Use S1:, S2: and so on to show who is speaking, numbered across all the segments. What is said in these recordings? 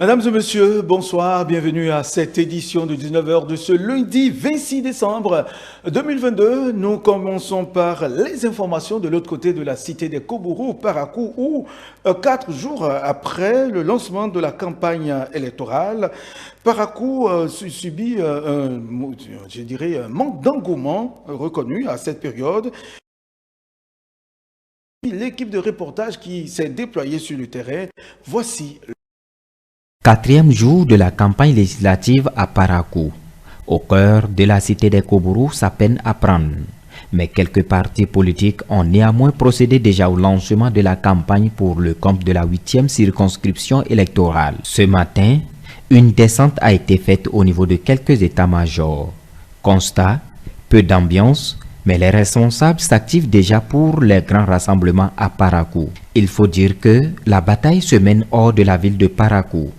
S1: Mesdames et messieurs, bonsoir, bienvenue à cette édition de 19 heures de ce lundi 26 décembre 2022. Nous commençons par les informations de l'autre côté de la cité des Kobourou, Parakou, où 4 jours après le lancement de la campagne électorale, Parakou subit un manque d'engouement reconnu à cette période. L'équipe de reportage qui s'est déployée sur le terrain, voici.
S2: Quatrième jour de la campagne législative à Parakou. Au cœur de la cité des Kobourou, ça peine à prendre. Mais quelques partis politiques ont néanmoins procédé déjà au lancement de la campagne pour le compte de la 8e circonscription électorale. Ce matin, une descente a été faite au niveau de quelques états-majors. Constat, peu d'ambiance, mais les responsables s'activent déjà pour les grands rassemblements à Parakou. Il faut dire que la bataille se mène hors de la ville de Parakou.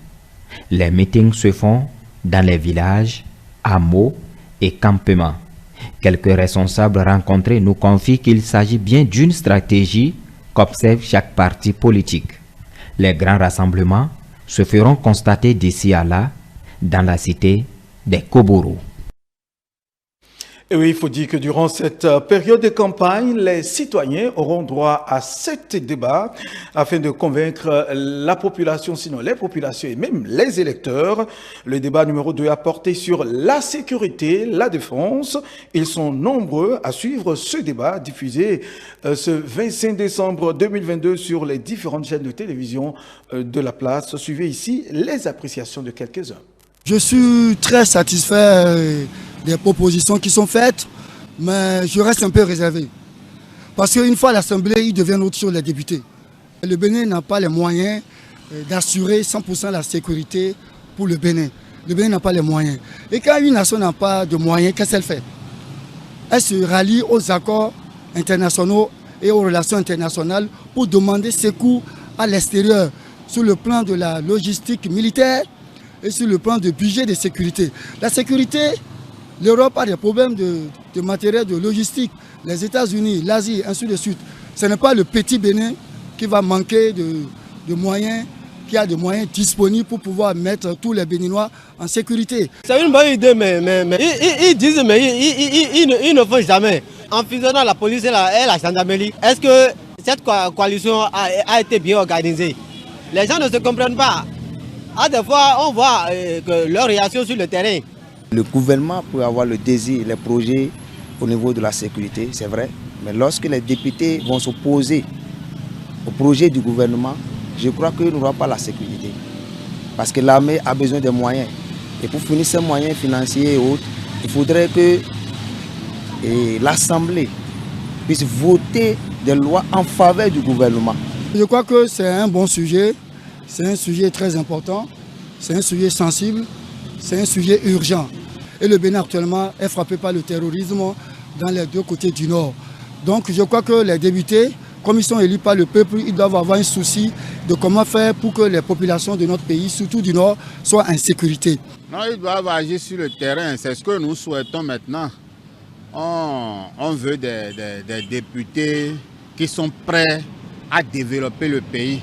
S2: Les meetings se font dans les villages, hameaux et campements. Quelques responsables rencontrés nous confient qu'il s'agit bien d'une stratégie qu'observe chaque parti politique. Les grands rassemblements se feront constater d'ici à là dans la cité des Kobourou.
S1: Et oui, il faut dire que durant cette période de campagne, les citoyens auront droit à 7 débats afin de convaincre la population, sinon les populations et même les électeurs. Le débat numéro 2 a porté sur la sécurité, la défense. Ils sont nombreux à suivre ce débat diffusé ce 25 décembre 2022 sur les différentes chaînes de télévision de la place. Suivez ici les appréciations de quelques-uns.
S3: Je suis très satisfait des propositions qui sont faites, mais je reste un peu réservé. Parce qu'une fois à l'Assemblée, il devient autre chose les députés. Le Bénin n'a pas les moyens d'assurer 100% la sécurité pour le Bénin. Le Bénin n'a pas les moyens. Et quand une nation n'a pas de moyens, qu'est-ce qu'elle fait? Elle se rallie aux accords internationaux et aux relations internationales pour demander secours à l'extérieur sur le plan de la logistique militaire et sur le plan de budget de sécurité. La sécurité, l'Europe a des problèmes de matériel, de logistique. Les États-Unis, l'Asie, ainsi de suite. Ce n'est pas le petit Bénin qui va manquer de moyens, qui a des moyens disponibles pour pouvoir mettre tous les Béninois en sécurité.
S4: C'est une bonne idée, mais ils disent, mais ils ne font jamais. En fusionnant la police et la gendarmerie, est-ce que cette coalition a été bien organisée? Les gens ne se comprennent pas. À des fois, on voit que leur réaction sur le terrain.
S5: Le gouvernement peut avoir le désir, les projets au niveau de la sécurité, c'est vrai. Mais lorsque les députés vont s'opposer au projet du gouvernement, je crois qu'il n'y aura pas la sécurité. Parce que l'armée a besoin de moyens. Et pour fournir ces moyens financiers et autres, il faudrait que l'Assemblée puisse voter des lois en faveur du gouvernement.
S3: Je crois que c'est un bon sujet. C'est un sujet très important, c'est un sujet sensible, c'est un sujet urgent. Et le Bénin actuellement est frappé par le terrorisme dans les deux côtés du Nord. Donc je crois que les députés, comme ils sont élus par le peuple, ils doivent avoir un souci de comment faire pour que les populations de notre pays, surtout du Nord, soient en sécurité.
S6: Non, ils doivent agir sur le terrain, c'est ce que nous souhaitons maintenant. On veut des députés qui sont prêts à développer le pays.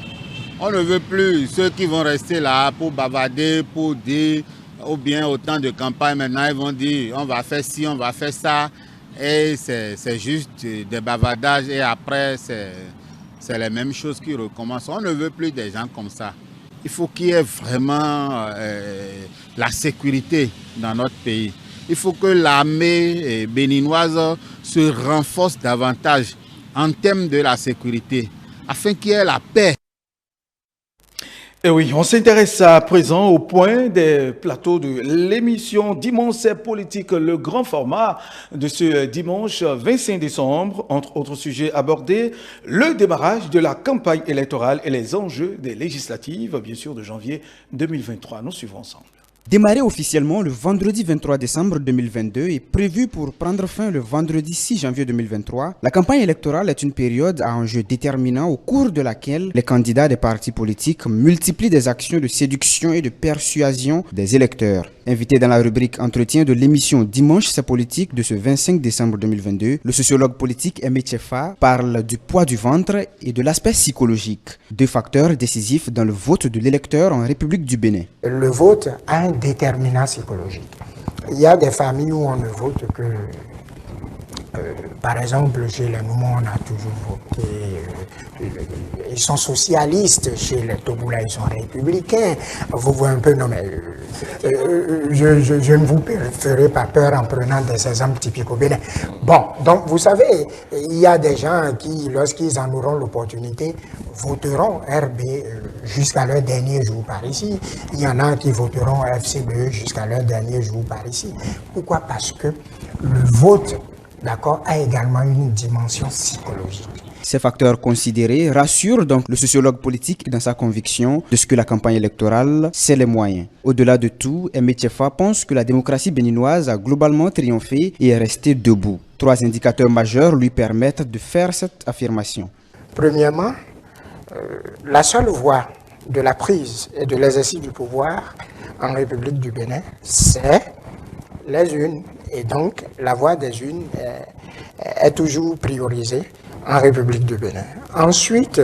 S6: On ne veut plus ceux qui vont rester là pour bavarder, pour dire, ou bien au temps de campagne, maintenant ils vont dire on va faire ci, on va faire ça. Et c'est juste des bavardages et après c'est les mêmes choses qui recommencent. On ne veut plus des gens comme ça. Il faut qu'il y ait vraiment la sécurité dans notre pays. Il faut que l'armée béninoise se renforce davantage en termes de la sécurité, afin qu'il y ait la paix.
S1: Et oui, on s'intéresse à présent au point des plateaux de l'émission Dimanche politique, le grand format de ce dimanche 25 décembre. Entre autres sujets abordés, le démarrage de la campagne électorale et les enjeux des législatives, bien sûr, de janvier 2023. Nous suivons ensemble.
S7: Démarré officiellement le vendredi 23 décembre 2022 et prévu pour prendre fin le vendredi 6 janvier 2023, la campagne électorale est une période à enjeu déterminant au cours de laquelle les candidats des partis politiques multiplient des actions de séduction et de persuasion des électeurs. Invité dans la rubrique Entretien de l'émission Dimanche c'est politique de ce 25 décembre 2022, le sociologue politique Aimé Tchefa parle du poids du ventre et de l'aspect psychologique, deux facteurs décisifs dans le vote de l'électeur en République du Bénin.
S8: Le vote a un déterminant psychologique. Il y a des familles où on ne vote que... par exemple, chez les Noumons, on a toujours voté, ils sont socialistes, chez les Togoula, ils sont républicains. Vous voyez un peu, non mais je ne vous ferai pas peur en prenant des exemples typiques au Bénin. Bon, donc vous savez, il y a des gens qui, lorsqu'ils en auront l'opportunité, voteront RB jusqu'à leur dernier jour par ici. Il y en a qui voteront FCBE jusqu'à leur dernier jour par ici. Pourquoi? Parce que le vote, d'accord, a également une dimension psychologique.
S7: Ces facteurs considérés rassurent donc le sociologue politique dans sa conviction de ce que la campagne électorale, c'est les moyens. Au-delà de tout, Aimé Tchefa pense que la démocratie béninoise a globalement triomphé et est restée debout. Trois indicateurs majeurs lui permettent de faire cette affirmation.
S8: Premièrement, la seule voie de la prise et de l'exercice du pouvoir en République du Bénin, c'est les urnes. Et donc, la voie des urnes est toujours priorisée en République du Bénin. Ensuite,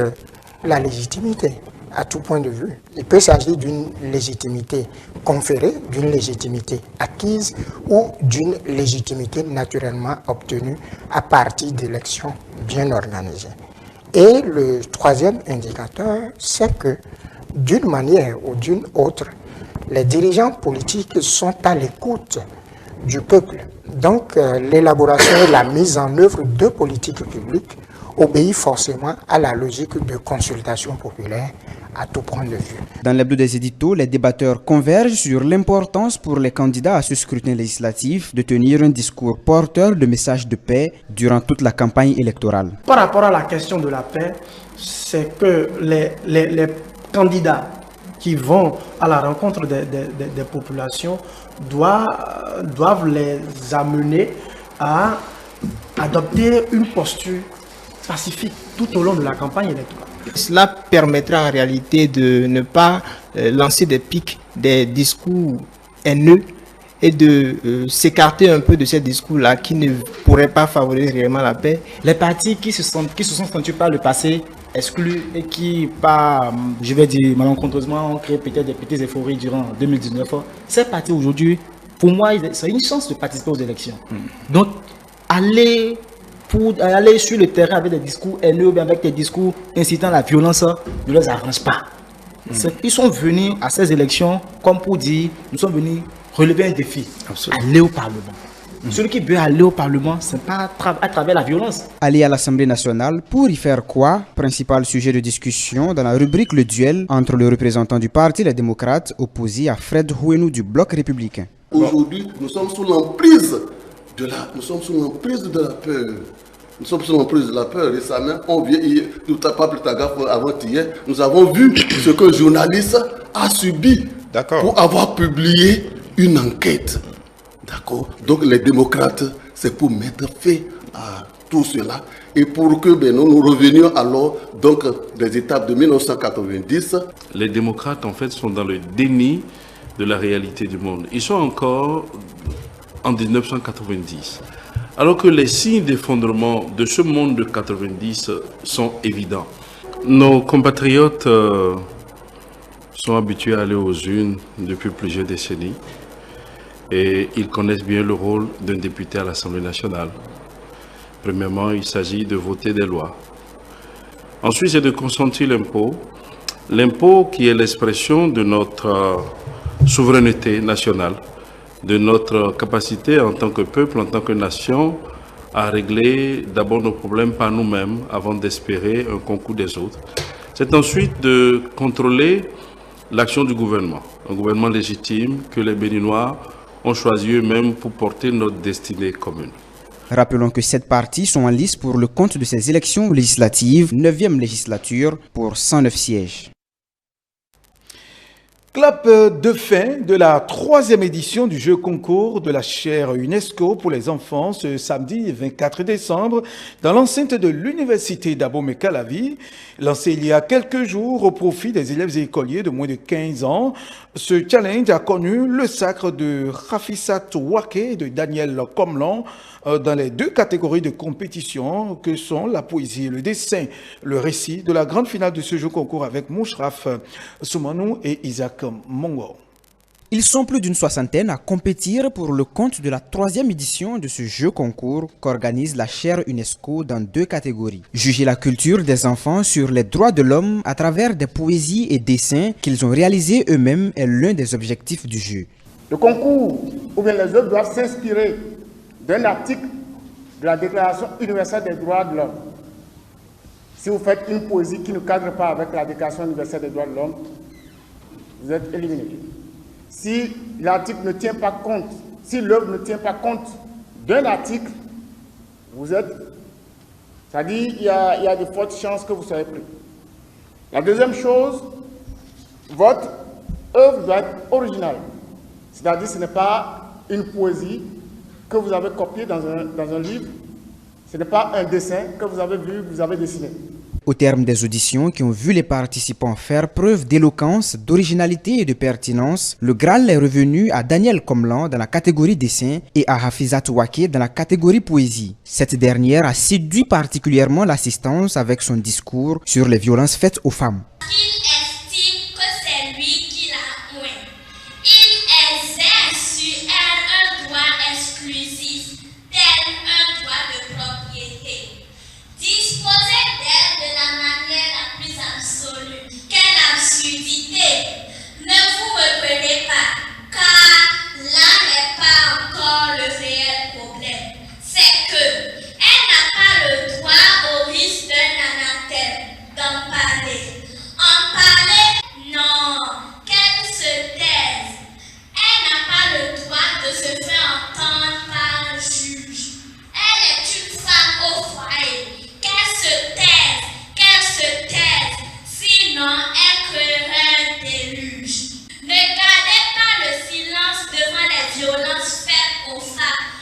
S8: la légitimité, à tout point de vue. Il peut s'agir d'une légitimité conférée, d'une légitimité acquise ou d'une légitimité naturellement obtenue à partir d'élections bien organisées. Et le troisième indicateur, c'est que d'une manière ou d'une autre, les dirigeants politiques sont à l'écoute du peuple. Donc, l'élaboration et la mise en œuvre de politiques publiques obéit forcément à la logique de consultation populaire à tout point de vue.
S7: Dans l'hebdo des éditos, les débatteurs convergent sur l'importance pour les candidats à ce scrutin législatif de tenir un discours porteur de messages de paix durant toute la campagne électorale.
S9: Par rapport à la question de la paix, c'est que les candidats qui vont à la rencontre des populations doivent les amener à adopter une posture pacifique tout au long de la campagne électorale.
S10: Cela permettra en réalité de ne pas lancer des pics, des discours haineux et de s'écarter un peu de ces discours-là qui ne pourraient pas favoriser réellement la paix.
S11: Les partis qui se sont sentis par le passé exclus et qui, je vais dire malencontreusement, ont créé peut-être des petites euphories durant 2019, ces partis aujourd'hui, pour moi, c'est une chance de participer aux élections. Donc, aller sur le terrain avec des discours haineux ou bien avec des discours incitant à la violence ne les arrange pas. Ils sont venus à ces élections comme pour dire, nous sommes venus relever un défi, aller au Parlement. Celui qui veut aller au Parlement, ce n'est pas à travers la violence.
S7: Aller à l'Assemblée nationale, pour y faire quoi? Principal sujet de discussion dans la rubrique Le Duel entre le représentant du Parti Les Démocrates opposé à Fred Houenou du Bloc républicain.
S12: Aujourd'hui, nous sommes sous l'emprise de la peur. Nous sommes sous l'emprise de la peur. Récemment, pas plus tard avant-hier, nous avons vu ce qu'un journaliste a subi pour avoir publié une enquête. D'accord. Donc les démocrates, c'est pour mettre fin à tout cela et pour que nous revenions alors donc des étapes de 1990.
S13: Les démocrates en fait sont dans le déni de la réalité du monde. Ils sont encore en 1990. Alors que les signes d'effondrement de ce monde de 90 sont évidents. Nos compatriotes sont habitués à aller aux urnes depuis plusieurs décennies. Et ils connaissent bien le rôle d'un député à l'Assemblée nationale. Premièrement, il s'agit de voter des lois. Ensuite, c'est de consentir l'impôt. L'impôt qui est l'expression de notre souveraineté nationale, de notre capacité en tant que peuple, en tant que nation, à régler d'abord nos problèmes par nous-mêmes avant d'espérer un concours des autres. C'est ensuite de contrôler l'action du gouvernement, un gouvernement légitime que les Béninois ont choisi eux-mêmes pour porter notre destinée commune.
S7: Rappelons que 7 partis sont en lice pour le compte de ces élections législatives, 9e législature pour 109 sièges.
S1: Clap de fin de la 3e édition du jeu concours de la chaire UNESCO pour les enfants ce samedi 24 décembre dans l'enceinte de l'université d'Abomey-Calavi, lancé il y a quelques jours au profit des élèves et écoliers de moins de 15 ans. Ce challenge a connu le sacre de Rafissat Wake et de Daniel Komlan dans les 2 catégories de compétition que sont la poésie et le dessin. Le récit de la grande finale de ce jeu concours avec Moushraf Soumanou et Isaac Mongo.
S7: Ils sont plus d'une soixantaine à compétir pour le compte de la 3e édition de ce jeu concours qu'organise la chaire UNESCO dans 2 catégories. Juger la culture des enfants sur les droits de l'homme à travers des poésies et dessins qu'ils ont réalisés eux-mêmes est l'un des objectifs du jeu.
S14: Le concours ou bien les œuvres doivent s'inspirer d'un article de la Déclaration universelle des droits de l'homme. Si vous faites une poésie qui ne cadre pas avec la Déclaration universelle des droits de l'homme, vous êtes éliminé. Si l'article ne tient pas compte, si l'œuvre ne tient pas compte d'un article, vous êtes... C'est-à-dire qu'il y a de fortes chances que vous soyez pris. La deuxième chose, votre œuvre doit être originale. C'est-à-dire que ce n'est pas une poésie que vous avez copiée dans un livre, ce n'est pas un dessin que vous avez vu, que vous avez dessiné.
S7: Au terme des auditions qui ont vu les participants faire preuve d'éloquence, d'originalité et de pertinence, le Graal est revenu à Daniel Komlan dans la catégorie dessin et à Hafizat Wake dans la catégorie poésie. Cette dernière a séduit particulièrement l'assistance avec son discours sur les violences faites aux femmes.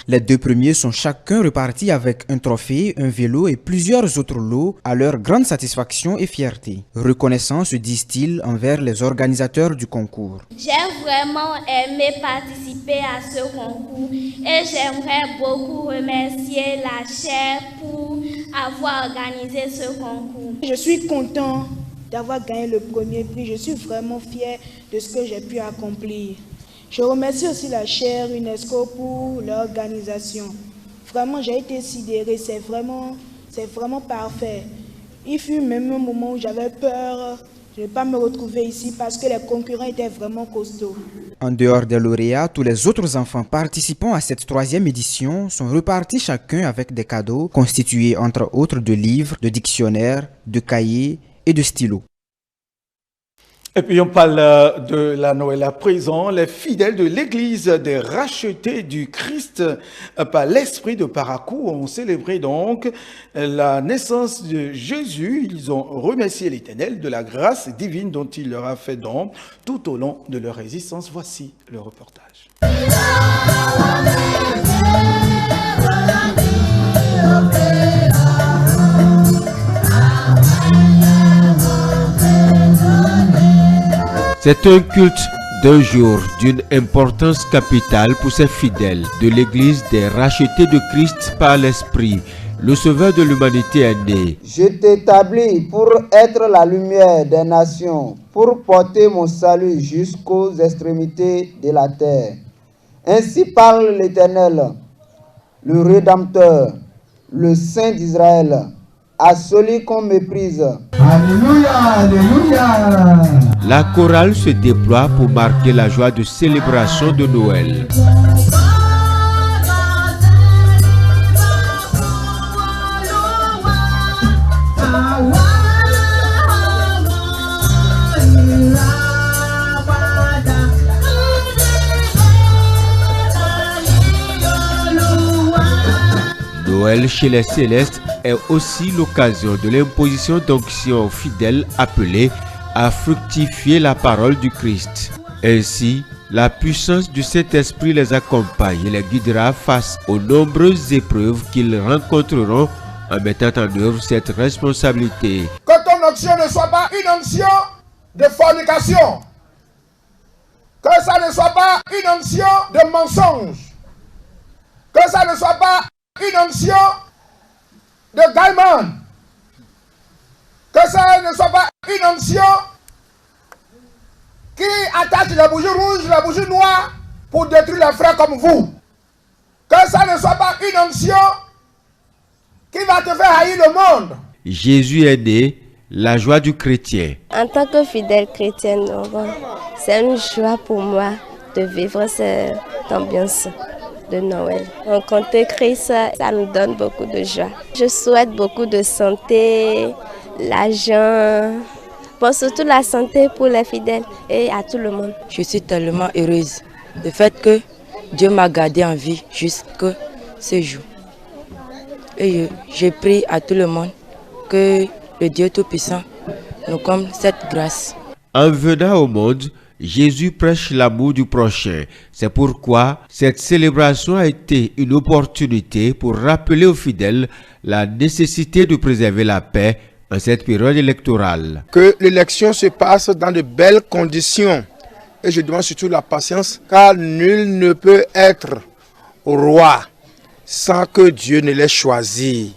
S7: Les 2 premiers sont chacun repartis avec un trophée, un vélo et plusieurs autres lots à leur grande satisfaction et fierté. Reconnaissant, se disent-ils envers les organisateurs du concours.
S15: J'ai vraiment aimé participer à ce concours et j'aimerais beaucoup remercier la chaire pour avoir organisé ce concours.
S16: Je suis content d'avoir gagné le premier prix. Je suis vraiment fier de ce que j'ai pu accomplir. Je remercie aussi la chaire UNESCO pour l'organisation. Vraiment, j'ai été sidéré, c'est vraiment parfait. Il fut même un moment où j'avais peur de ne pas me retrouver ici parce que les concurrents étaient vraiment costauds.
S7: En dehors des lauréats, tous les autres enfants participant à cette 3e édition sont repartis chacun avec des cadeaux constitués entre autres de livres, de dictionnaires, de cahiers et de stylos.
S1: Et puis on parle de la Noël à présent. Les fidèles de l'église des rachetés du Christ par l'Esprit de Parakou ont célébré donc la naissance de Jésus. Ils ont remercié l'Éternel de la grâce divine dont il leur a fait don tout au long de leur existence. Voici le reportage.
S17: C'est un culte d'un jour d'une importance capitale pour ces fidèles de l'église des rachetés de Christ par l'Esprit. Le Sauveur de l'humanité est né.
S18: Je t'établis pour être la lumière des nations, pour porter mon salut jusqu'aux extrémités de la terre. Ainsi parle l'Éternel, le Rédempteur, le Saint d'Israël, à celui qu'on méprise.
S17: Alléluia, alléluia. La chorale se déploie pour marquer la joie de célébration de Noël. Noël chez les Célestes est aussi l'occasion de l'imposition d'onction aux fidèles appelés à fructifier la parole du Christ. Ainsi, la puissance du Saint-Esprit les accompagne et les guidera face aux nombreuses épreuves qu'ils rencontreront en mettant en œuvre cette responsabilité.
S14: Que ton onction ne soit pas une onction de fornication. Que ça ne soit pas une onction de mensonge. Que ça ne soit pas une onction de gaiement. Que ça ne soit pas une onction qui attache les bougies rouges, les bougies noires pour détruire les frères comme vous. Que ça ne soit pas une onction qui va te faire haïr le monde.
S17: Jésus est né, la joie du chrétien.
S19: En tant que fidèle chrétienne, c'est une joie pour moi de vivre cette ambiance de Noël. Rencontrer Christ, ça me donne beaucoup de joie. Je souhaite beaucoup de santé, l'argent, bon, surtout la santé pour les fidèles et à tout le monde.
S20: Je suis tellement heureuse du fait que Dieu m'a gardé en vie jusqu'à ce jour. Et je prie à tout le monde que le Dieu Tout-Puissant nous comble cette grâce.
S17: En venant au monde, Jésus prêche l'amour du prochain. C'est pourquoi cette célébration a été une opportunité pour rappeler aux fidèles la nécessité de préserver la paix en cette période électorale.
S21: Que l'élection se passe dans de belles conditions. Et je demande surtout la patience, car nul ne peut être roi sans que Dieu ne l'ait choisi.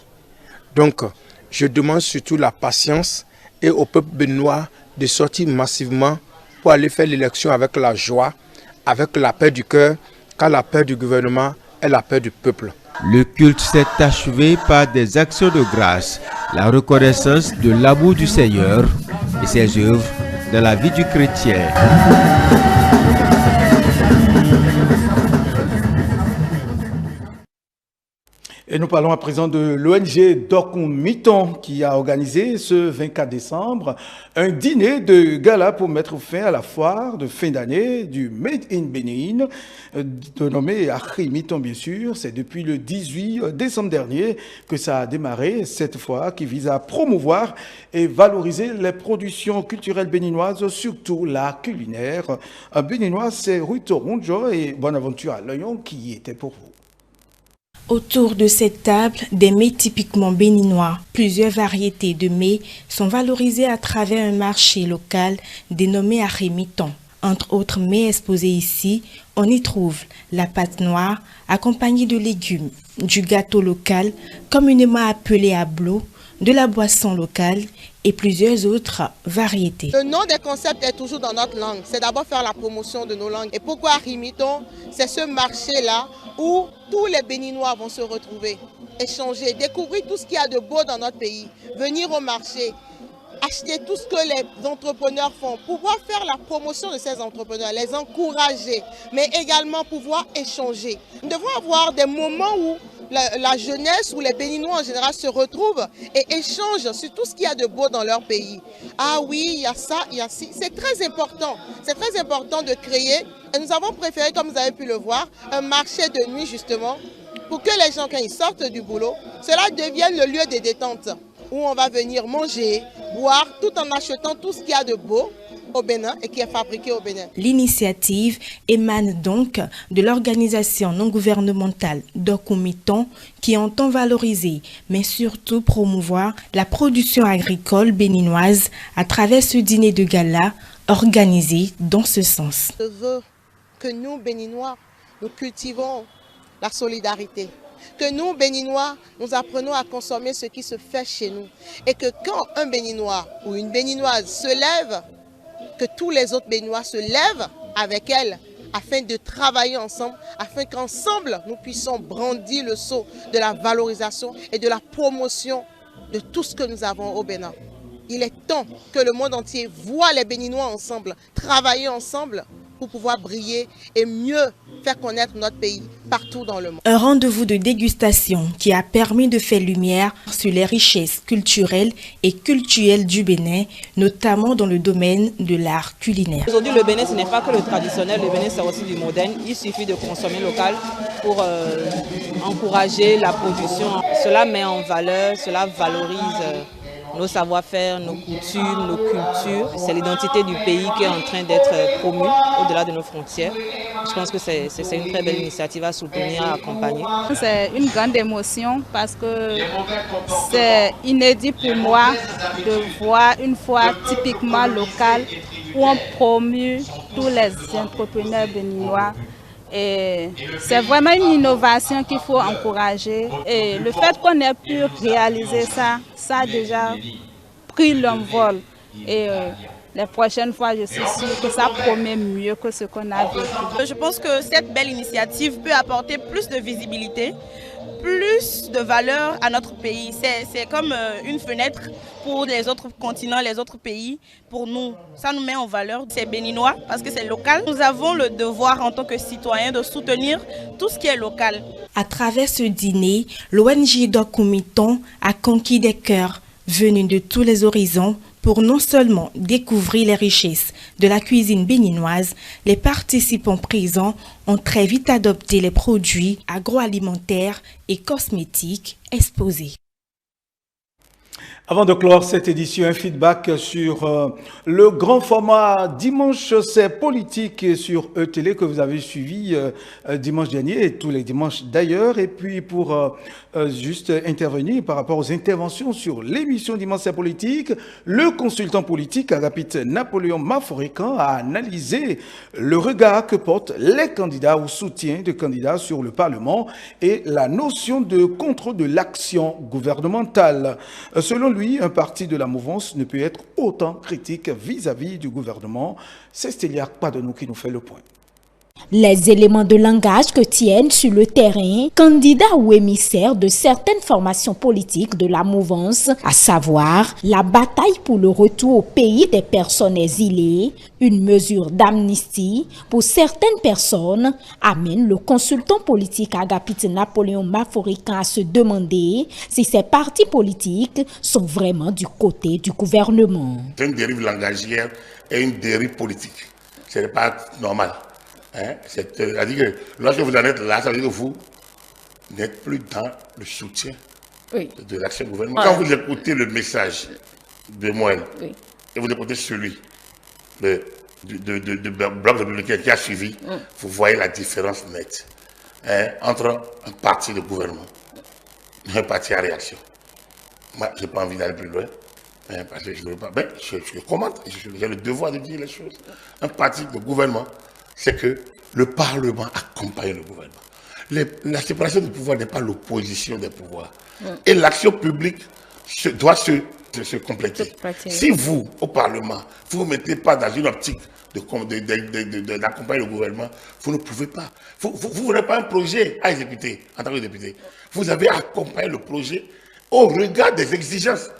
S21: Donc, je demande surtout la patience et au peuple béninois de sortir massivement pour aller faire l'élection avec la joie, avec la paix du cœur, car la paix du gouvernement est la paix du peuple.
S17: Le culte s'est achevé par des actions de grâce, la reconnaissance de l'amour du Seigneur et ses œuvres dans la vie du chrétien.
S1: Et nous parlons à présent de l'ONG Dokumiton qui a organisé ce 24 décembre un dîner de gala pour mettre fin à la foire de fin d'année du Made in Benin, dénommé Arimiton bien sûr. C'est depuis le 18 décembre dernier que ça a démarré, cette foire qui vise à promouvoir et valoriser les productions culturelles béninoises, surtout la culinaire. Béninois, c'est Rui Toronjo et Bonaventure Alayon qui étaient pour vous.
S22: Autour de cette table, des mets typiquement béninois. Plusieurs variétés de mets sont valorisées à travers un marché local dénommé Arimiton. Entre autres mets exposés ici, on y trouve la pâte noire accompagnée de légumes, du gâteau local communément appelé ablo, de la boisson locale et plusieurs autres variétés.
S23: Le nom des concepts est toujours dans notre langue. C'est d'abord faire la promotion de nos langues. Et pourquoi Arimiton? C'est ce marché-là où tous les Béninois vont se retrouver, échanger, découvrir tout ce qu'il y a de beau dans notre pays, venir au marché, acheter tout ce que les entrepreneurs font, pouvoir faire la promotion de ces entrepreneurs, les encourager, mais également pouvoir échanger. Nous devons avoir des moments où la jeunesse ou les Béninois en général se retrouvent et échangent sur tout ce qu'il y a de beau dans leur pays. Ah oui, il y a ça, il y a ci. C'est très important. C'est très important de créer. Et nous avons préféré, comme vous avez pu le voir, un marché de nuit justement pour que les gens, quand ils sortent du boulot, cela devienne le lieu de détente où on va venir manger, boire, tout en achetant tout ce qu'il y a de beau au Bénin et qui est fabriqué au Bénin.
S22: L'initiative émane donc de l'organisation non gouvernementale Dokumiton qui entend valoriser, mais surtout promouvoir la production agricole béninoise à travers ce dîner de gala organisé dans ce sens.
S23: Je veux que nous, Béninois, nous cultivons la solidarité. Que nous, Béninois, nous apprenons à consommer ce qui se fait chez nous. Et que quand un Béninois ou une Béninoise se lève, que tous les autres Béninois se lèvent avec elle afin de travailler ensemble, afin qu'ensemble nous puissions brandir le sceau de la valorisation et de la promotion de tout ce que nous avons au Bénin. Il est temps que le monde entier voit les Béninois ensemble, travailler ensemble pour pouvoir briller et mieux faire connaître notre pays partout dans le monde.
S22: Un rendez-vous de dégustation qui a permis de faire lumière sur les richesses culturelles et cultuelles du Bénin, notamment dans le domaine de l'art culinaire.
S24: Aujourd'hui, le Bénin, ce n'est pas que le traditionnel, le Bénin, c'est aussi du moderne. Il suffit de consommer local pour encourager la production. Cela met en valeur, cela valorise nos savoir-faire, nos coutumes, nos cultures. C'est l'identité du pays qui est en train d'être promue au-delà de nos frontières. Je pense que c'est une très belle initiative à soutenir, à accompagner.
S2: C'est une grande émotion parce que c'est inédit pour moi de voir une foire typiquement locale où on promue tous les entrepreneurs béninois. Et c'est vraiment une innovation qu'il faut encourager. Et le fait qu'on ait pu réaliser ça, ça a déjà pris l'envol. Et les prochaines fois, je suis sûre que ça promet mieux que ce qu'on a vécu.
S3: Je pense que cette belle initiative peut apporter plus de visibilité, plus de valeur à notre pays. C'est comme une fenêtre pour les autres continents, les autres pays. Pour nous, ça nous met en valeur. C'est béninois parce que c'est local. Nous avons le devoir en tant que citoyens de soutenir tout ce qui est local.
S22: À travers ce dîner, l'ONG Dokumiton a conquis des cœurs venus de tous les horizons pour non seulement découvrir les richesses de la cuisine béninoise, les participants présents ont très vite adopté les produits agroalimentaires et cosmétiques exposés.
S1: Avant de clore cette édition, un feedback sur le grand format Dimanche, c'est politique sur E-Télé que vous avez suivi dimanche dernier et tous les dimanches d'ailleurs. Et puis pour juste intervenir par rapport aux interventions sur l'émission Dimanche, c'est politique, le consultant politique Agapit Napoléon Maforican a analysé le regard que portent les candidats ou soutien de candidats sur le Parlement et la notion de contrôle de l'action gouvernementale. Selon lui, un parti de la mouvance ne peut être autant critique vis-à-vis du gouvernement. C'est Stélia Padonou qui nous fait le point.
S4: Les éléments de langage que tiennent sur le terrain candidats ou émissaires de certaines formations politiques de la mouvance, à savoir la bataille pour le retour au pays des personnes exilées, une mesure d'amnistie pour certaines personnes, amène le consultant politique Agapit Napoléon Maforican à se demander si ces partis politiques sont vraiment du côté du gouvernement.
S5: C'est une dérive langagière et une dérive politique. Ce n'est pas normal. C'est-à-dire que lorsque vous en êtes là, ça veut dire que vous n'êtes plus dans le soutien de l'action gouvernementale. Quand vous écoutez le message de Moël et vous écoutez celui du Bloc républicain qui a suivi, vous voyez la différence nette entre un parti de gouvernement et un parti à réaction. Moi, je n'ai pas envie d'aller plus loin. Parce que je ne veux pas. Mais je commente, j'ai le devoir de dire les choses. Un parti de gouvernement, c'est que le Parlement accompagne le gouvernement. La séparation du pouvoir n'est pas l'opposition des pouvoirs. Et l'action publique doit se compléter. Si vous, au Parlement, vous ne vous mettez pas dans une optique d'accompagner le gouvernement, vous ne pouvez pas. Vous n'avez pas un projet à exécuter en tant que député. Vous avez accompagné le projet au regard des exigences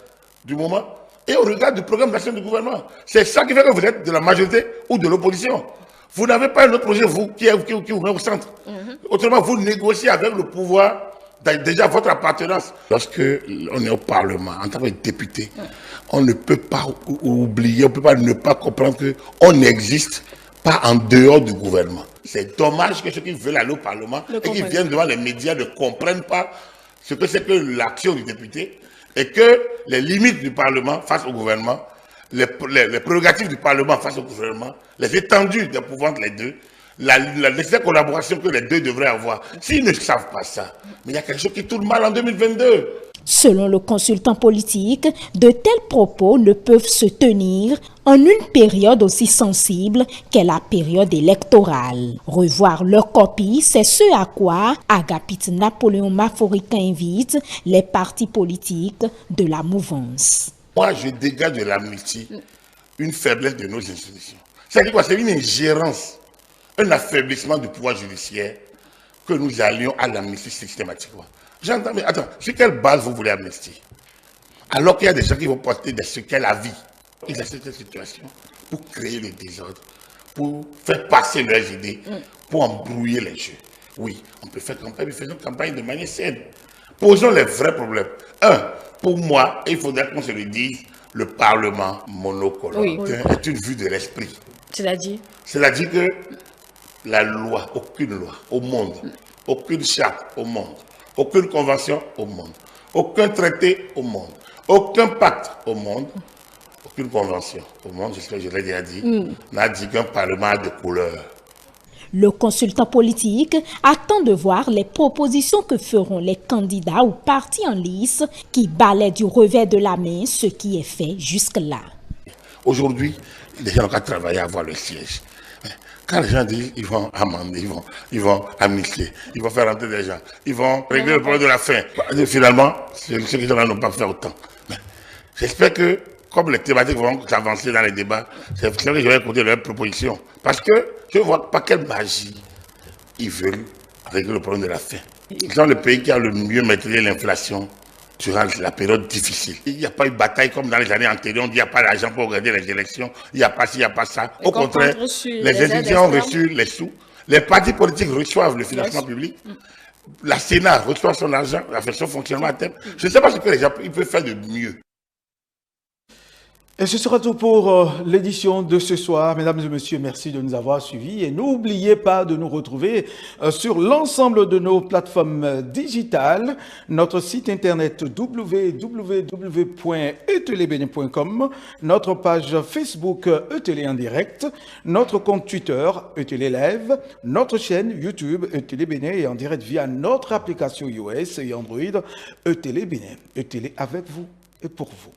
S5: du moment et au regard du programme d'action du gouvernement. C'est ça qui fait que vous êtes de la majorité ou de l'opposition. Vous n'avez pas un autre projet, vous, qui vous met au centre. Autrement, vous négociez avec le pouvoir, déjà votre appartenance. Lorsque on est au Parlement, en tant que député, on ne peut pas oublier, on ne peut pas ne pas comprendre qu'on n'existe pas en dehors du gouvernement. C'est dommage que ceux qui veulent aller au Parlement et qui viennent devant les médias ne comprennent pas ce que c'est que l'action du député et que les limites du Parlement face au gouvernement, les prérogatives du Parlement face au gouvernement, les étendues des pouvoirs entre les deux, la nécessaire collaboration que les deux devraient avoir. S'ils ne savent pas ça, mais il y a quelque chose qui tourne mal en 2022.
S4: Selon le consultant politique, de tels propos ne peuvent se tenir en une période aussi sensible qu'est la période électorale. Revoir leur copie, c'est ce à quoi Agapit Napoléon Maforican invite les partis politiques de la mouvance.
S5: Moi, je dégage de l'amnistie une faiblesse de nos institutions. C'est-à-dire quoi? C'est une ingérence, un affaiblissement du pouvoir judiciaire que nous allions à l'amnistie systématiquement. J'entends, mais attends, sur quelle base vous voulez amnistie? Alors qu'il y a des gens qui vont porter des séquelles à vie. Ils essaient cette situation pour créer le désordre, pour faire passer leurs idées, pour embrouiller les jeux. Oui, on peut faire campagne, mais faisons campagne de manière saine. Posons les vrais problèmes. Pour moi, il faudrait qu'on se le dise, le Parlement monocolore est une vue de l'esprit.
S4: C'est-à-dire?
S5: C'est-à-dire que la loi, aucune loi au monde, aucune charte au monde, aucune convention au monde, aucun traité au monde, Aucun pacte au monde, aucune convention au monde, je l'ai déjà dit, n'a dit qu'un parlement de couleur.
S4: Le consultant politique attend de voir les propositions que feront les candidats ou partis en lice qui balaient du revers de la main ce qui est fait jusque-là.
S5: Aujourd'hui, les gens n'ont qu'à travailler à avoir le siège. Quand les gens disent qu'ils vont amender, ils vont amnistier, ils vont faire rentrer des gens, ils vont régler le problème de la faim. Finalement, ceux qui sont là n'ont pas fait autant. J'espère que, comme les thématiques vont avancer dans les débats, c'est vrai que je vais écouter leurs propositions. Parce que je ne vois pas quelle magie ils veulent régler le problème de la faim. Ils sont le pays qui a le mieux maîtrisé l'inflation durant la période difficile. Il n'y a pas eu de bataille comme dans les années antérieures. On dit qu'il n'y a pas d'argent pour organiser les élections. Il n'y a pas ci, il n'y a pas ça. Au contraire, les institutions ont reçu les sous. Les partis politiques reçoivent le financement public. La Sénat reçoit son argent, son fonctionnement à terme. Je ne sais pas ce que les gens peuvent faire de mieux.
S1: Et ce sera tout pour l'édition de ce soir. Mesdames et messieurs, merci de nous avoir suivis. Et n'oubliez pas de nous retrouver sur l'ensemble de nos plateformes digitales. Notre site internet www.etelebene.com, notre page Facebook ETélé en direct, notre compte Twitter ETélé Live, notre chaîne YouTube ETélé Bénin et en direct via notre application iOS et Android ETélé Bénin. ETélé avec vous et pour vous.